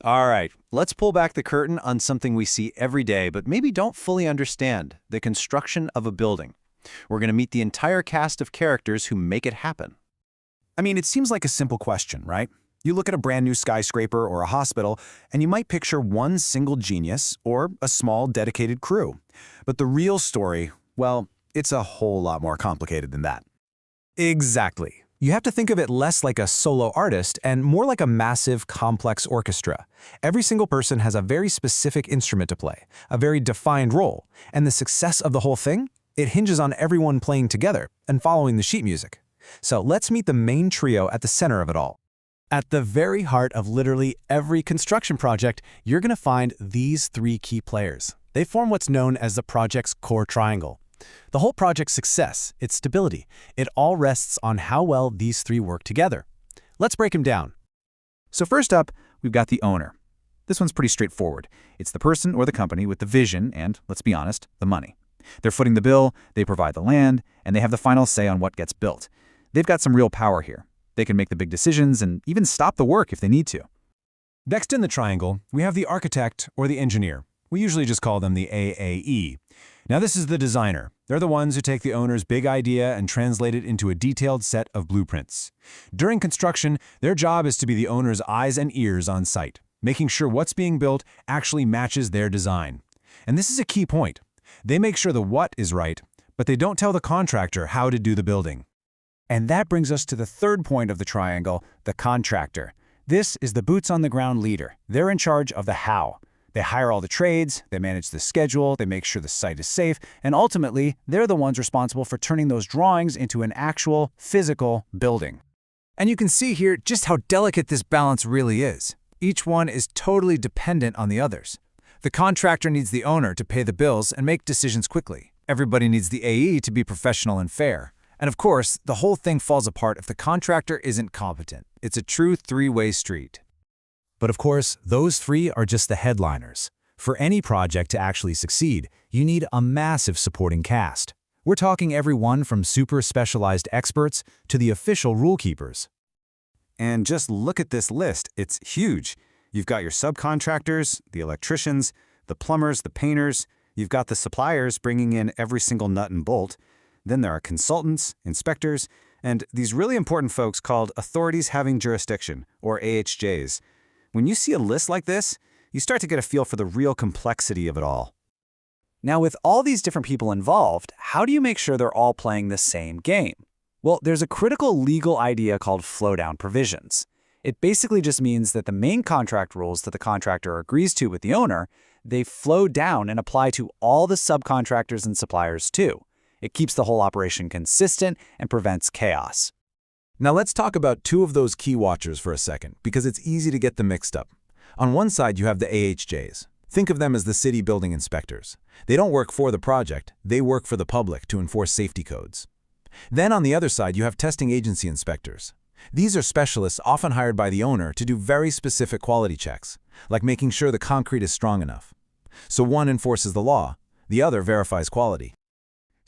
All right, let's pull back the curtain on something we see every day, but maybe don't fully understand, the construction of a building. We're going to meet the entire cast of characters who make it happen. I mean, it seems like a simple question, right? You look at a brand new skyscraper or a hospital, and you might picture one single genius or a small dedicated crew. But the real story, well, it's a whole lot more complicated than that. Exactly. You have to think of it less like a solo artist and more like a massive, complex orchestra. Every single person has a very specific instrument to play, a very defined role, and the success of the whole thing, it hinges on everyone playing together and following the sheet music. So let's meet the main trio at the center of it all. At the very heart of literally every construction project, you're going to find these three key players. They form what's known as the project's core triangle. The whole project's success, its stability, it all rests on how well these three work together. Let's break them down. So first up, we've got the owner. This one's pretty straightforward. It's the person or the company with the vision and, let's be honest, the money. They're footing the bill, they provide the land, and they have the final say on what gets built. They've got some real power here. They can make the big decisions and even stop the work if they need to. Next in the triangle, we have the architect or the engineer. We usually just call them the AAE. Now this is the designer. They're the ones who take the owner's big idea and translate it into a detailed set of blueprints. During construction, their job is to be the owner's eyes and ears on site, making sure what's being built actually matches their design. And this is a key point. They make sure the what is right, but they don't tell the contractor how to do the building. And that brings us to the third point of the triangle, the contractor. This is the boots-on-the-ground leader. They're in charge of the how. They hire all the trades, they manage the schedule, they make sure the site is safe, and ultimately, they're the ones responsible for turning those drawings into an actual, physical building. And you can see here just how delicate this balance really is. Each one is totally dependent on the others. The contractor needs the owner to pay the bills and make decisions quickly. Everybody needs the AE to be professional and fair. And of course, the whole thing falls apart if the contractor isn't competent. It's a true three-way street. But of course, those three are just the headliners. For any project to actually succeed, you need a massive supporting cast. We're talking everyone from super specialized experts to the official rule keepers. And just look at this list, it's huge. You've got your subcontractors, the electricians, the plumbers, the painters, you've got the suppliers bringing in every single nut and bolt. Then there are consultants, inspectors, and these really important folks called authorities having jurisdiction, or AHJs. When you see a list like this, you start to get a feel for the real complexity of it all. Now, with all these different people involved, how do you make sure they're all playing the same game? Well, there's a critical legal idea called flow-down provisions. It basically just means that the main contract rules that the contractor agrees to with the owner, they flow down and apply to all the subcontractors and suppliers too. It keeps the whole operation consistent and prevents chaos. Now let's talk about two of those key watchers for a second, because it's easy to get them mixed up. On one side, you have the AHJs. Think of them as the city building inspectors. They don't work for the project, they work for the public to enforce safety codes. Then on the other side, you have testing agency inspectors. These are specialists often hired by the owner to do very specific quality checks, like making sure the concrete is strong enough. So one enforces the law, the other verifies quality.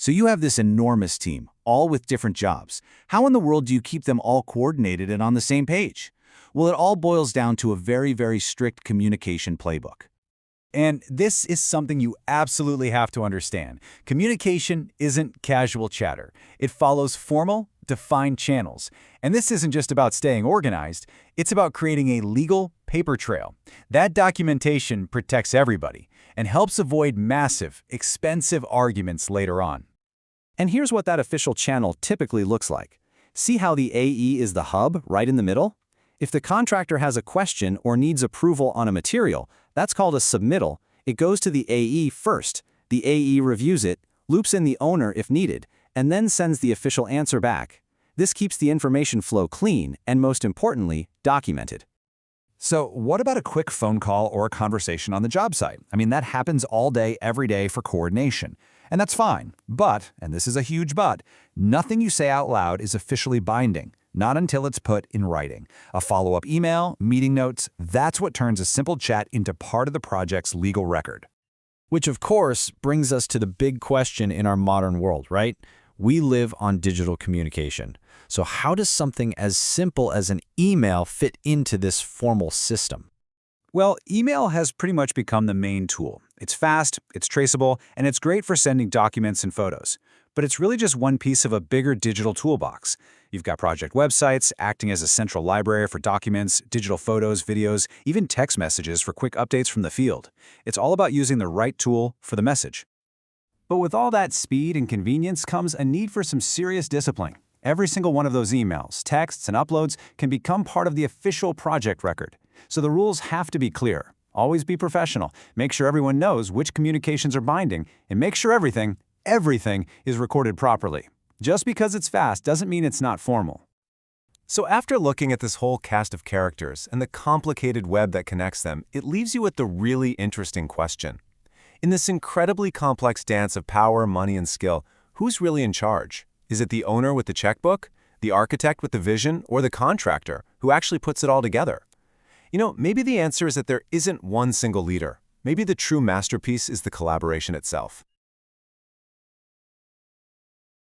So you have this enormous team, all with different jobs. How in the world do you keep them all coordinated and on the same page? Well, it all boils down to a very, very strict communication playbook. And this is something you absolutely have to understand. Communication isn't casual chatter. It follows formal, defined channels. And this isn't just about staying organized, it's about creating a legal paper trail. That documentation protects everybody and helps avoid massive, expensive arguments later on. And here's what that official channel typically looks like. See how the AE is the hub right in the middle? If the contractor has a question or needs approval on a material, that's called a submittal. It goes to the AE first. The AE reviews it, loops in the owner if needed, and then sends the official answer back. This keeps the information flow clean and, most importantly, documented. So what about a quick phone call or a conversation on the job site? I mean, that happens all day, every day for coordination. And that's fine. But, and this is a huge but, nothing you say out loud is officially binding, not until it's put in writing. A follow-up email, meeting notes, that's what turns a simple chat into part of the project's legal record. Which, of course, brings us to the big question in our modern world, right? We live on digital communication. So how does something as simple as an email fit into this formal system? Well, email has pretty much become the main tool. It's fast, it's traceable, and it's great for sending documents and photos. But it's really just one piece of a bigger digital toolbox. You've got project websites acting as a central library for documents, digital photos, videos, even text messages for quick updates from the field. It's all about using the right tool for the message. But with all that speed and convenience comes a need for some serious discipline. Every single one of those emails, texts, and uploads can become part of the official project record. So the rules have to be clear. Always be professional. Make sure everyone knows which communications are binding, and make sure everything is recorded properly. Just because it's fast doesn't mean it's not formal. So after looking at this whole cast of characters and the complicated web that connects them, it leaves you with the really interesting question. In this incredibly complex dance of power, money, and skill, who's really in charge? Is it the owner with the checkbook, the architect with the vision, or the contractor who actually puts it all together? Maybe the answer is that there isn't one single leader. Maybe the true masterpiece is the collaboration itself.